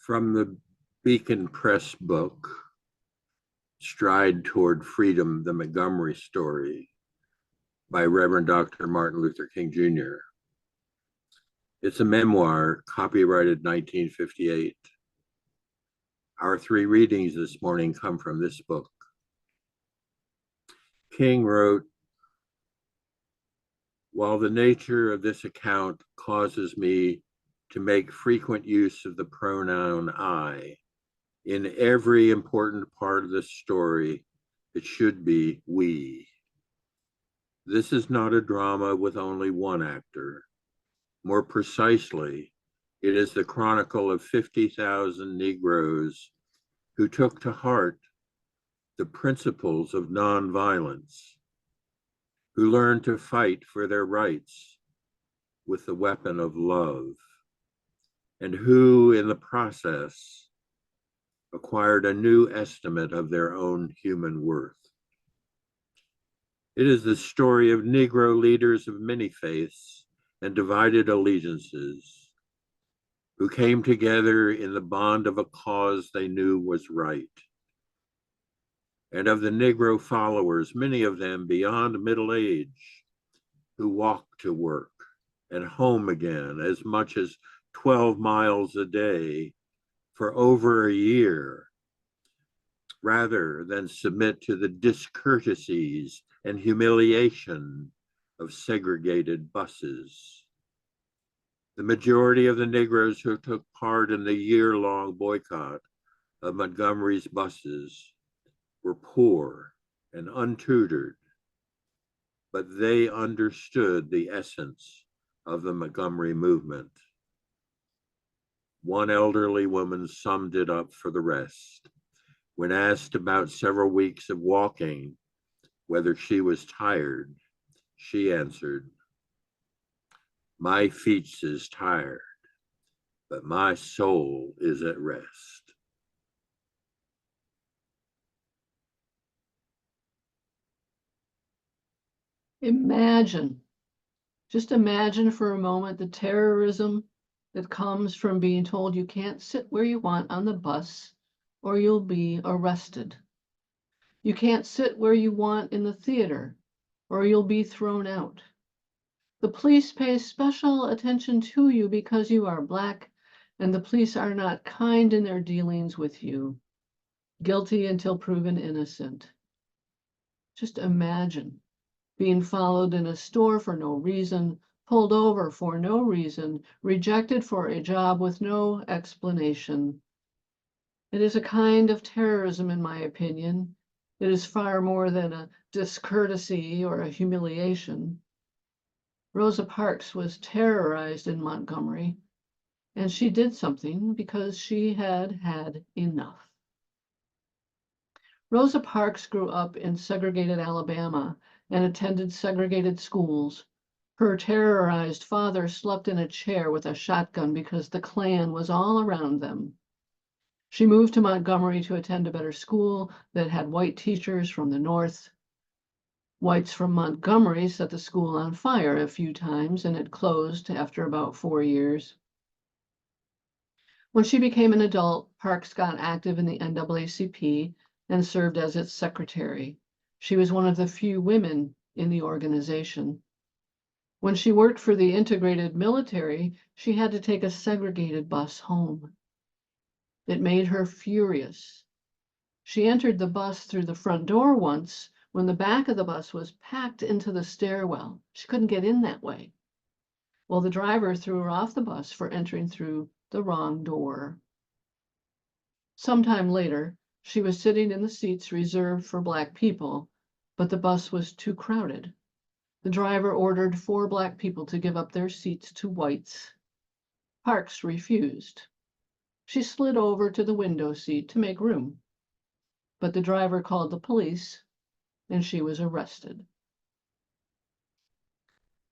From the Beacon Press book, Stride Toward Freedom, the Montgomery Story by Reverend Dr. Martin Luther King Jr. It's a memoir, copyrighted 1958. Our three readings this morning come from this book. King wrote, "While the nature of this account causes me to make frequent use of the pronoun I, in every important part of this story, it should be we. This is not a drama with only one actor. More precisely, it is the chronicle of 50,000 Negroes who took to heart the principles of nonviolence, who learned to fight for their rights with the weapon of love, and who, in the process, acquired a new estimate of their own human worth. It is the story of Negro leaders of many faiths and divided allegiances who came together in the bond of a cause they knew was right, and of the Negro followers, many of them beyond middle age, who walked to work and home again as much as 12 miles a day for over a year, rather than submit to the discourtesies and humiliation of segregated buses. The majority of the Negroes who took part in the year-long boycott of Montgomery's buses were poor and untutored, but they understood the essence of the Montgomery movement. One elderly woman summed it up for the rest. When asked about several weeks of walking, whether she was tired, she answered, "My feet is tired, but my soul is at rest." Just imagine for a moment the terrorism that comes from being told you can't sit where you want on the bus or you'll be arrested. You can't sit where you want in the theater or you'll be thrown out. The police pay special attention to you because you are Black, and the police are not kind in their dealings with you. Guilty until proven innocent. Just imagine being followed in a store for no reason, pulled over for no reason, rejected for a job with no explanation. It is a kind of terrorism, in my opinion. It is far more than a discourtesy or a humiliation. Rosa Parks was terrorized in Montgomery, and she did something because she had had enough. Rosa Parks grew up in segregated Alabama and attended segregated schools. Her terrorized father slept in a chair with a shotgun because the Klan was all around them. She moved to Montgomery to attend a better school that had white teachers from the North. Whites from Montgomery set the school on fire a few times, and it closed after about 4 years. When she became an adult, Parks got active in the NAACP and served as its secretary. She was one of the few women in the organization. When she worked for the integrated military, she had to take a segregated bus home. It made her furious. She entered the bus through the front door once when the back of the bus was packed into the stairwell. She couldn't get in that way. Well, the driver threw her off the bus for entering through the wrong door. Sometime later, she was sitting in the seats reserved for Black people, but the bus was too crowded. The driver ordered 4 Black people to give up their seats to whites. Parks refused. She slid over to the window seat to make room, but the driver called the police and she was arrested.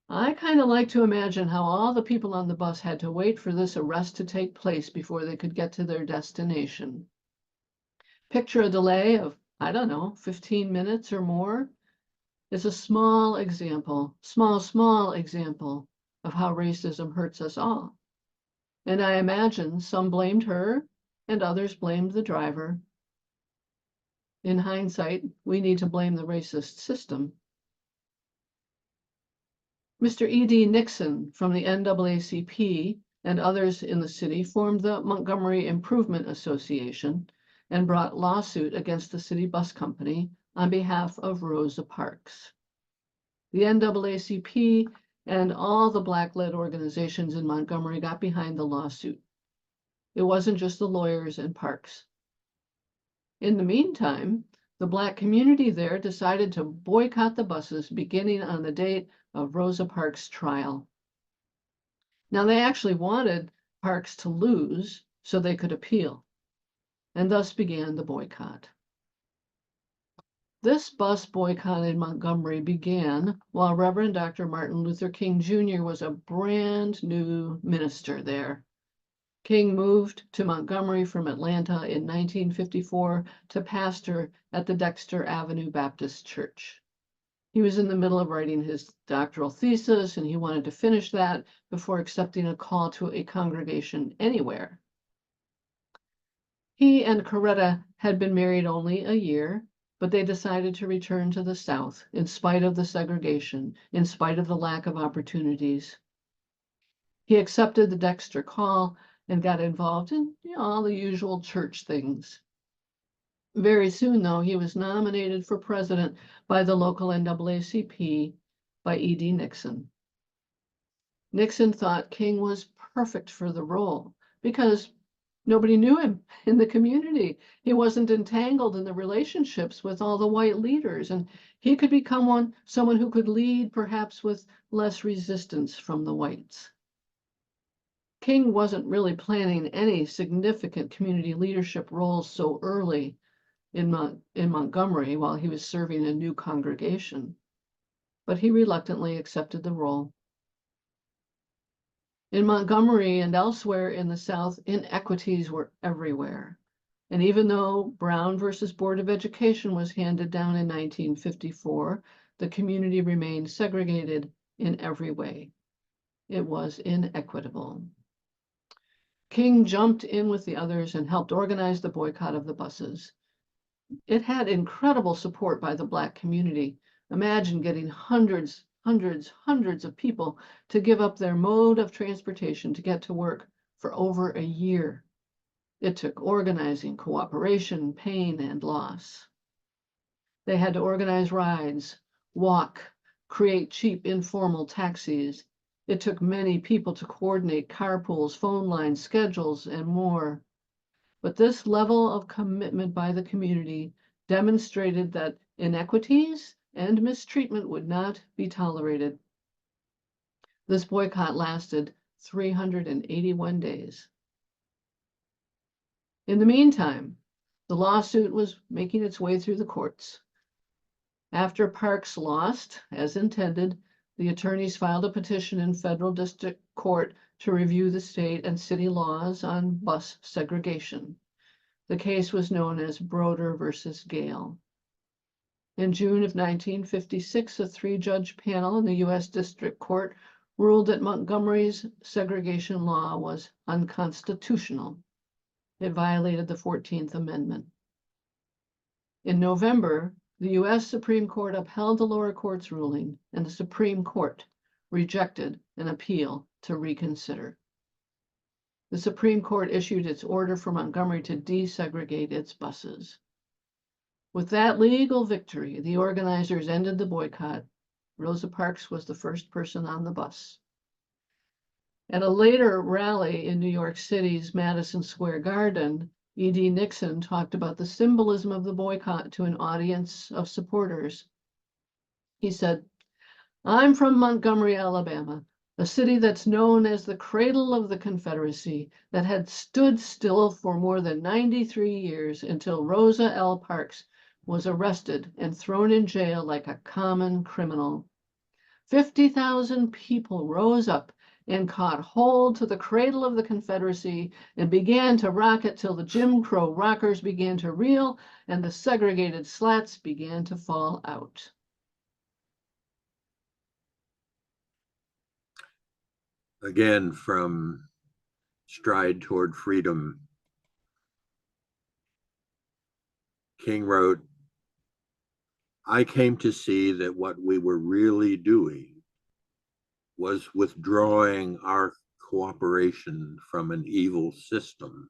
I kind of like to imagine how all the people on the bus had to wait for this arrest to take place before they could get to their destination. Picture a delay of, I don't know, 15 minutes or more. It's a small example of how racism hurts us all. And I imagine some blamed her and others blamed the driver. In hindsight, we need to blame the racist system. Mr. E.D. Nixon from the NAACP and others in the city formed the Montgomery Improvement Association and brought lawsuit against the city bus company on behalf of Rosa Parks. The NAACP and all the Black-led organizations in Montgomery got behind the lawsuit. It wasn't just the lawyers and Parks. In the meantime, the Black community there decided to boycott the buses beginning on the date of Rosa Parks' trial. Now, they actually wanted Parks to lose so they could appeal, and thus began the boycott. This bus boycott in Montgomery began while Reverend Dr. Martin Luther King Jr. was a brand new minister there. King moved to Montgomery from Atlanta in 1954 to pastor at the Dexter Avenue Baptist Church. He was in the middle of writing his doctoral thesis, and he wanted to finish that before accepting a call to a congregation anywhere. He and Coretta had been married only a year, but they decided to return to the South in spite of the segregation, in spite of the lack of opportunities. He accepted the Dexter call and got involved in all the usual church things. Very soon, though, he was nominated for president by the local NAACP by E.D. Nixon. Nixon thought King was perfect for the role because nobody knew him in the community. He wasn't entangled in the relationships with all the white leaders, and he could become someone who could lead perhaps with less resistance from the whites. King wasn't really planning any significant community leadership roles so early in Montgomery while he was serving a new congregation, but he reluctantly accepted the role. In Montgomery and elsewhere in the South, inequities were everywhere. And even though Brown versus Board of Education was handed down in 1954, the community remained segregated in every way. It was inequitable. King jumped in with the others and helped organize the boycott of the buses. It had incredible support by the Black community. Imagine getting hundreds of people to give up their mode of transportation to get to work for over a year. It took organizing, cooperation, pain, and loss. They had to organize rides, walk, create cheap informal taxis. It took many people to coordinate carpools, phone lines, schedules, and more. But this level of commitment by the community demonstrated that inequities and mistreatment would not be tolerated. This boycott lasted 381 days. In the meantime, the lawsuit was making its way through the courts. After Parks lost, as intended, the attorneys filed a petition in federal district court to review the state and city laws on bus segregation. The case was known as Broder versus Gale. In June of 1956, a three-judge panel in the U.S. District Court ruled that Montgomery's segregation law was unconstitutional. It violated the 14th Amendment. In November, the U.S. Supreme Court upheld the lower court's ruling, and the Supreme Court rejected an appeal to reconsider. The Supreme Court issued its order for Montgomery to desegregate its buses. With that legal victory, the organizers ended the boycott. Rosa Parks was the first person on the bus. At a later rally in New York City's Madison Square Garden, E.D. Nixon talked about the symbolism of the boycott to an audience of supporters. He said, "I'm from Montgomery, Alabama, a city that's known as the cradle of the Confederacy, that had stood still for more than 93 years until Rosa L. Parks was arrested and thrown in jail like a common criminal. 50,000 people rose up and caught hold to the cradle of the Confederacy and began to rock it till the Jim Crow rockers began to reel and the segregated slats began to fall out." Again, from Stride Toward Freedom, King wrote, I came to see that what we were really doing was withdrawing our cooperation from an evil system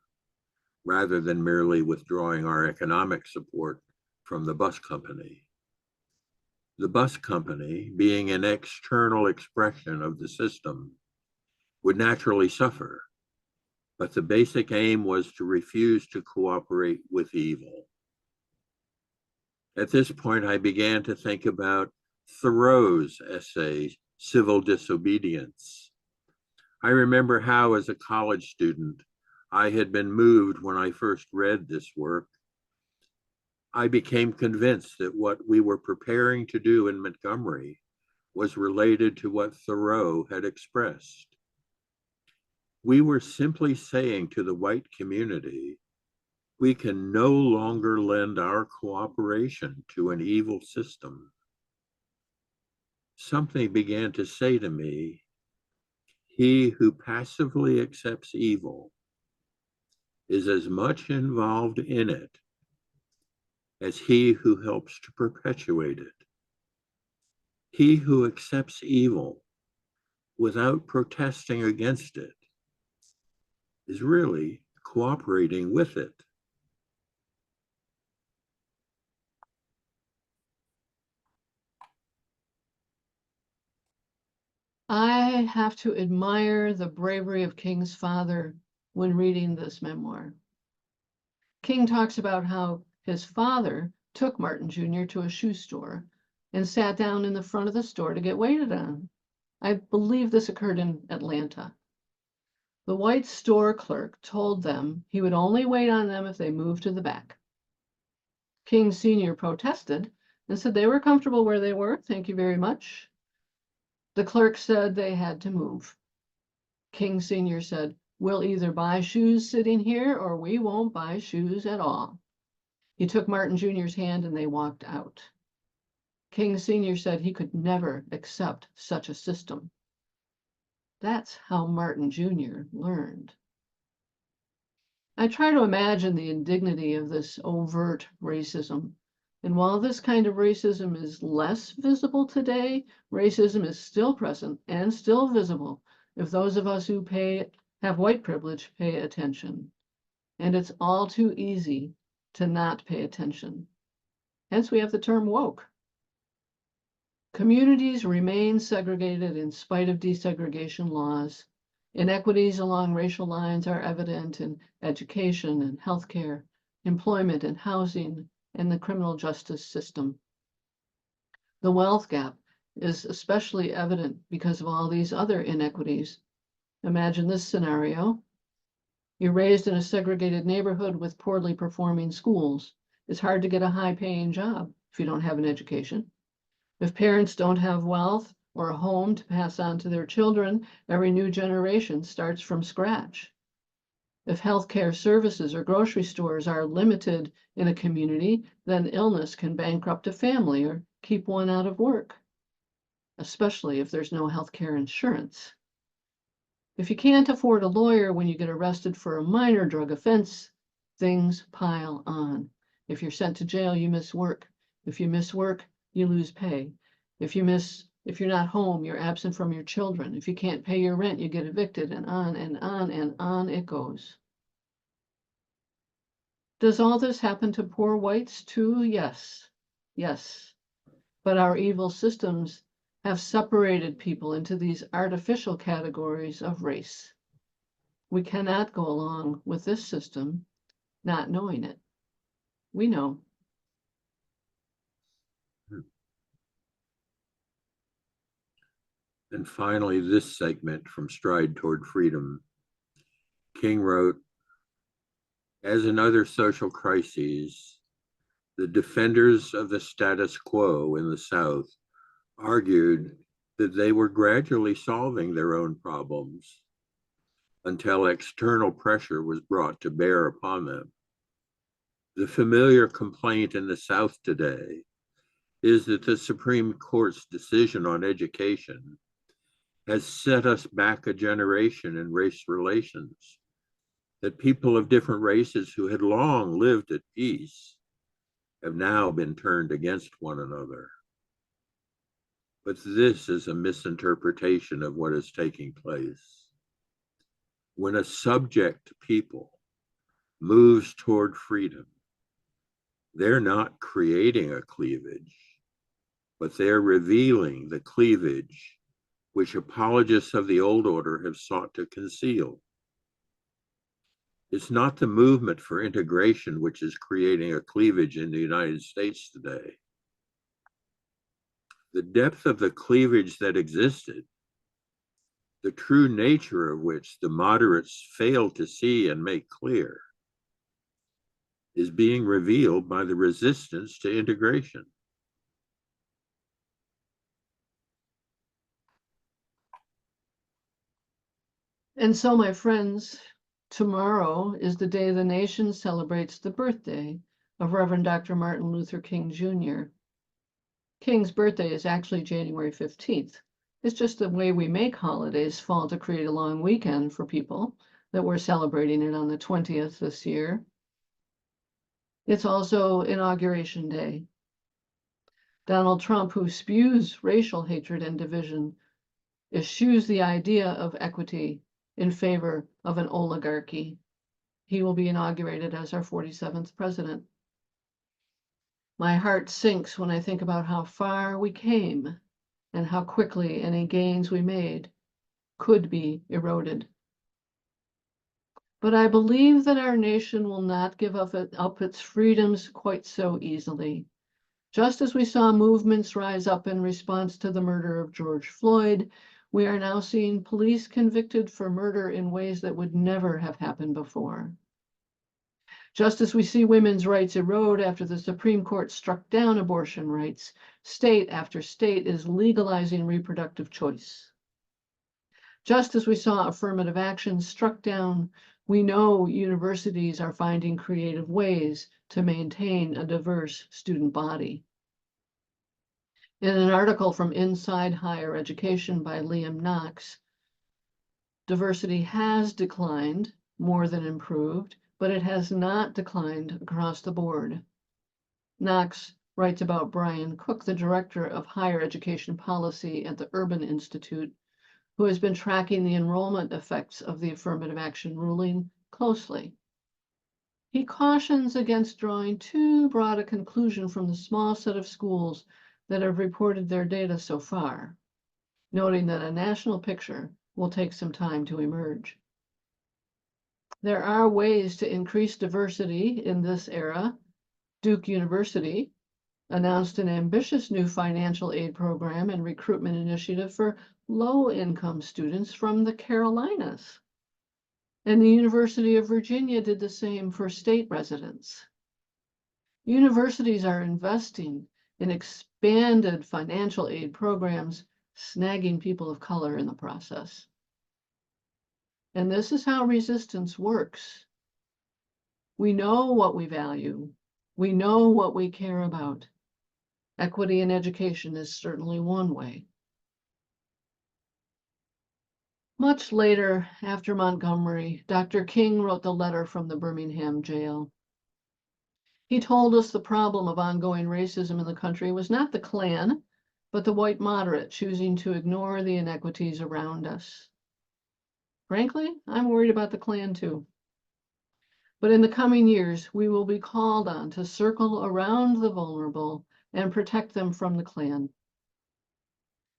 rather than merely withdrawing our economic support from the bus company. The bus company, being an external expression of the system, would naturally suffer, but the basic aim was to refuse to cooperate with evil. At this point, I began to think about Thoreau's essay, Civil Disobedience. I remember how, as a college student, I had been moved when I first read this work. I became convinced that what we were preparing to do in Montgomery was related to what Thoreau had expressed. We were simply saying to the white community, we can no longer lend our cooperation to an evil system. Something began to say to me, he who passively accepts evil is as much involved in it as he who helps to perpetuate it. He who accepts evil without protesting against it is really cooperating with it. I have to admire the bravery of King's father when reading this memoir. King talks about how his father took Martin Jr. to a shoe store and sat down in the front of the store to get waited on. I believe this occurred in Atlanta. The white store clerk told them he would only wait on them if they moved to the back. King Sr. protested and said they were comfortable where they were, thank you very much. The clerk said they had to move. King Sr. said, we'll either buy shoes sitting here or we won't buy shoes at all. He took Martin Jr.'s hand and they walked out. King Sr. said he could never accept such a system. That's how Martin Jr. learned. I try to imagine the indignity of this overt racism. And while this kind of racism is less visible today, racism is still present and still visible if those of us who have white privilege pay attention. And it's all too easy to not pay attention. Hence, we have the term woke. Communities remain segregated in spite of desegregation laws. Inequities along racial lines are evident in education and healthcare, employment and housing, and the criminal justice system. The wealth gap is especially evident because of all these other inequities. Imagine this scenario. You're raised in a segregated neighborhood with poorly performing schools. It's hard to get a high-paying job if you don't have an education. If parents don't have wealth or a home to pass on to their children, every new generation starts from scratch. If healthcare services or grocery stores are limited in a community, then illness can bankrupt a family or keep one out of work, especially if there's no healthcare insurance. If you can't afford a lawyer when you get arrested for a minor drug offense, things pile on. If you're sent to jail, you miss work. If you miss work, you lose pay. If you're not home, you're absent from your children. If you can't pay your rent, you get evicted, and on and on and on it goes. Does all this happen to poor whites too? Yes. Yes. But our evil systems have separated people into these artificial categories of race. We cannot go along with this system not knowing it. We know. And finally, this segment from Stride Toward Freedom. King wrote, as in other social crises, the defenders of the status quo in the South argued that they were gradually solving their own problems until external pressure was brought to bear upon them. The familiar complaint in the South today is that the Supreme Court's decision on education has set us back a generation in race relations, that people of different races who had long lived at peace have now been turned against one another. But this is a misinterpretation of what is taking place. When a subject people moves toward freedom, they're not creating a cleavage, but they're revealing the cleavage which apologists of the old order have sought to conceal. It's not the movement for integration which is creating a cleavage in the United States today. The depth of the cleavage that existed, the true nature of which the moderates fail to see and make clear, is being revealed by the resistance to integration. And so, my friends, tomorrow is the day the nation celebrates the birthday of Reverend Dr. Martin Luther King Jr. King's birthday is actually January 15th. It's just the way we make holidays fall to create a long weekend for people that we're celebrating it on the 20th this year. It's also Inauguration Day. Donald Trump, who spews racial hatred and division, eschews the idea of equity in favor of an oligarchy. He will be inaugurated as our 47th president. My heart sinks when I think about how far we came and how quickly any gains we made could be eroded. But I believe that our nation will not give up its freedoms quite so easily. Just as we saw movements rise up in response to the murder of George Floyd, we are now seeing police convicted for murder in ways that would never have happened before. Just as we see women's rights erode after the Supreme Court struck down abortion rights, state after state is legalizing reproductive choice. Just as we saw affirmative action struck down, we know universities are finding creative ways to maintain a diverse student body. In an article from Inside Higher Education by Liam Knox, diversity has declined more than improved, but it has not declined across the board. Knox writes about Brian Cook, the director of higher education policy at the Urban Institute, who has been tracking the enrollment effects of the affirmative action ruling closely. He cautions against drawing too broad a conclusion from the small set of schools that have reported their data so far, noting that a national picture will take some time to emerge. There are ways to increase diversity in this era. Duke University announced an ambitious new financial aid program and recruitment initiative for low-income students from the Carolinas. And the University of Virginia did the same for state residents. Universities are investing in expanded financial aid programs, snagging people of color in the process. And this is how resistance works. We know what we value. We know what we care about. Equity in education is certainly one way. Much later, after Montgomery, Dr. King wrote the letter from the Birmingham jail. He told us the problem of ongoing racism in the country was not the Klan, but the white moderate choosing to ignore the inequities around us. Frankly, I'm worried about the Klan too. But in the coming years, we will be called on to circle around the vulnerable and protect them from the Klan.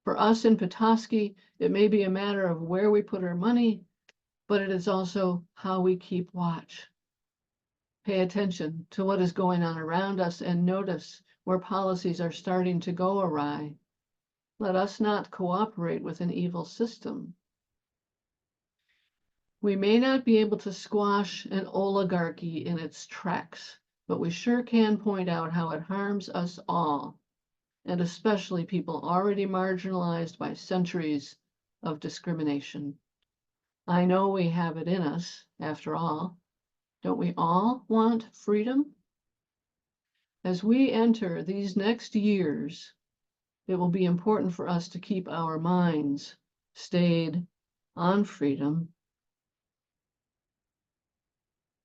For us in Petoskey, it may be a matter of where we put our money, but it is also how we keep watch. Pay attention to what is going on around us and notice where policies are starting to go awry. Let us not cooperate with an evil system. We may not be able to squash an oligarchy in its tracks, but we sure can point out how it harms us all, and especially people already marginalized by centuries of discrimination. I know we have it in us, after all. Don't we all want freedom? As we enter these next years, it will be important for us to keep our minds stayed on freedom